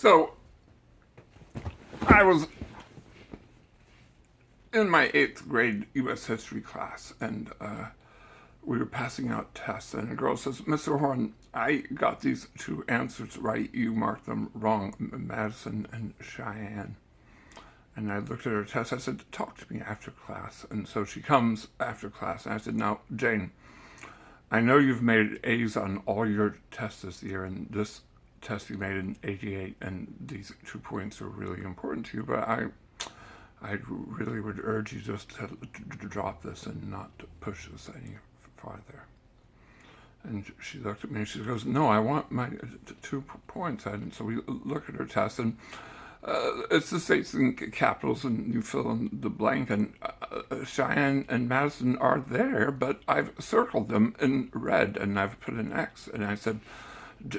So I was in my 8th grade U.S. history class, and we were passing out tests, and a girl says, "Mr. Horn, I got these two answers right. You marked them wrong, Madison and Cheyenne." And I looked at her test. I said, "Talk to me after class." And so she comes after class, and I said, "Now, Jane, I know you've made A's on all your tests this year, and this test you made in 88, and these 2 points are really important to you, but I really would urge you just to drop this and not to push this any farther." And she looked at me and she goes, "No, I want my 2 points." And so we look at her test, and it's the states and capitals, and you fill in the blank, and Cheyenne and Madison are there, but I've circled them in red, and I've put an X. And I said,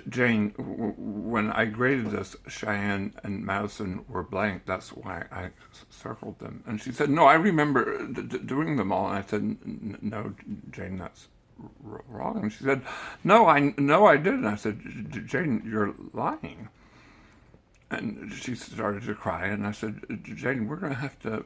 "Jane, when I graded this, Cheyenne and Madison were blank. That's why I circled them." And she said, "No, I remember doing them all." And I said, "No, Jane, that's wrong." And she said, "No, I know I did." And I said, "Jane, you're lying." And she started to cry, and I said, "Jane, we're going to have to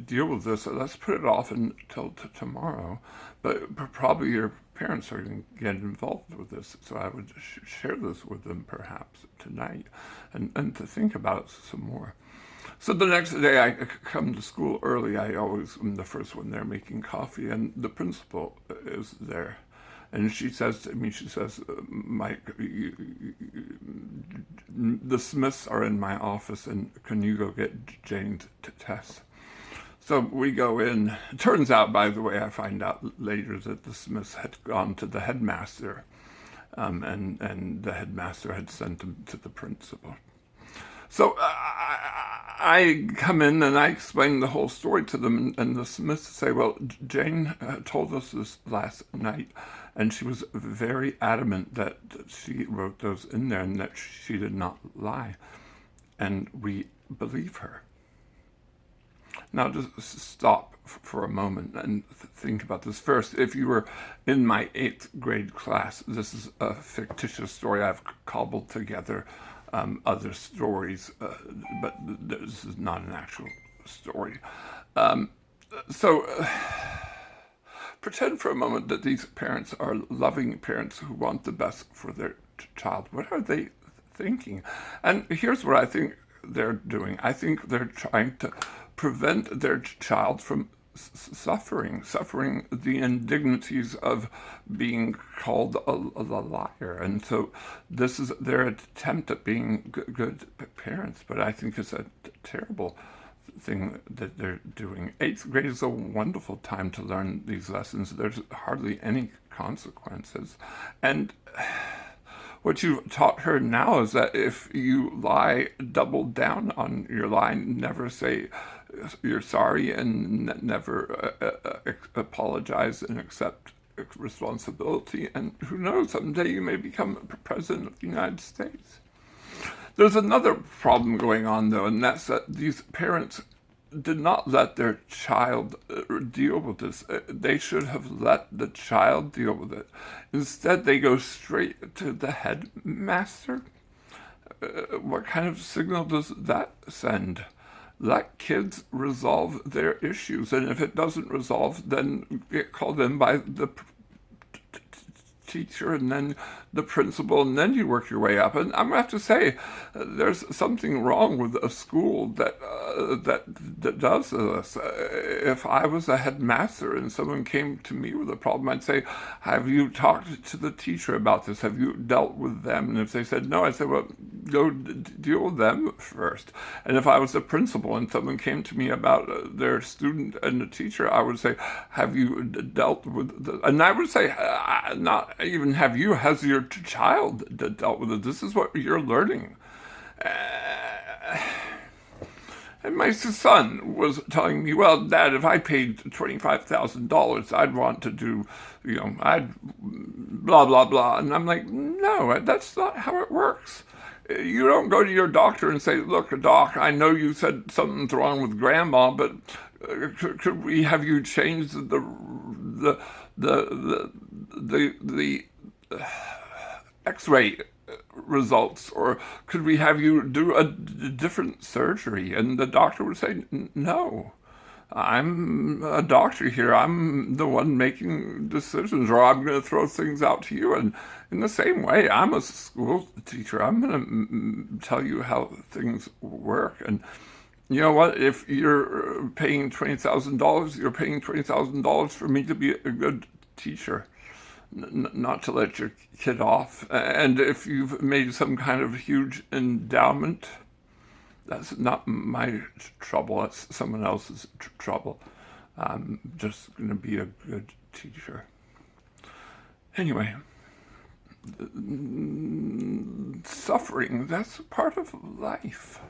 deal with this. So let's put it off until tomorrow. But probably your parents are going to get involved with this, so I would share this with them perhaps tonight, and to think about it some more." So the next day I come to school early. I always am the first one there making coffee, and the principal is there. And she says to me, she says, "Mike, the Smiths are in my office, and can you go get Jane's test?" So we go in. It turns out, by the way, I find out later that the Smiths had gone to the headmaster, and the headmaster had sent them to the principal. So I come in and I explain the whole story to them, and the Smiths say, "Well, Jane told us this last night, and she was very adamant that she wrote those in there and that she did not lie, and we believe her." Now, just stop for a moment and think about this. First, if you were in my 8th grade class, this is a fictitious story. I've cobbled together other stories, but this is not an actual story. So pretend for a moment that these parents are loving parents who want the best for their child. What are they thinking? And here's what I think they're doing. I think they're trying to prevent their child from suffering the indignities of being called a liar. And so this is their attempt at being good parents, but I think it's a terrible thing that they're doing. 8th grade is a wonderful time to learn these lessons. There's hardly any consequences. And what you've taught her now is that if you lie, double down on your lie. Never say you're sorry, and never apologize and accept responsibility. And who knows, someday you may become president of the United States. There's another problem going on, though, and that's that these parents did not let their child deal with this. They should have let the child deal with it. Instead, they go straight to the headmaster. What kind of signal does that send? Let kids resolve their issues, and if it doesn't resolve, then get called in by the teacher and then the principal, and then you work your way up. And I'm gonna have to say, there's something wrong with a school that does this. If I was a headmaster and someone came to me with a problem, I'd say, "Have you talked to the teacher about this? Have you dealt with them?" And if they said no, I'd say, "Well, go deal with them first." And if I was a principal and someone came to me about their student and the teacher, I would say, "Have you dealt with the..." And I would say, not even have you, has your child dealt with it? This is what you're learning. And my son was telling me, "Well, Dad, if I paid $25,000, I'd want to do, I'd blah, blah, blah." And I'm like, "No, that's not how it works. You don't go to your doctor and say, 'Look, doc, I know you said something's wrong with grandma, but could we have you change the X-ray results? Or could we have you do a different surgery? And the doctor would say, no. I'm a doctor here. I'm the one making decisions, or I'm going to throw things out to you. And in the same way, I'm a school teacher. I'm going to tell you how things work. And you know what? If you're paying $20,000, you're paying $20,000 for me to be a good teacher, not to let your kid off. And if you've made some kind of huge endowment, that's not my trouble. That's someone else's trouble. I'm just going to be a good teacher. Anyway, suffering, that's part of life.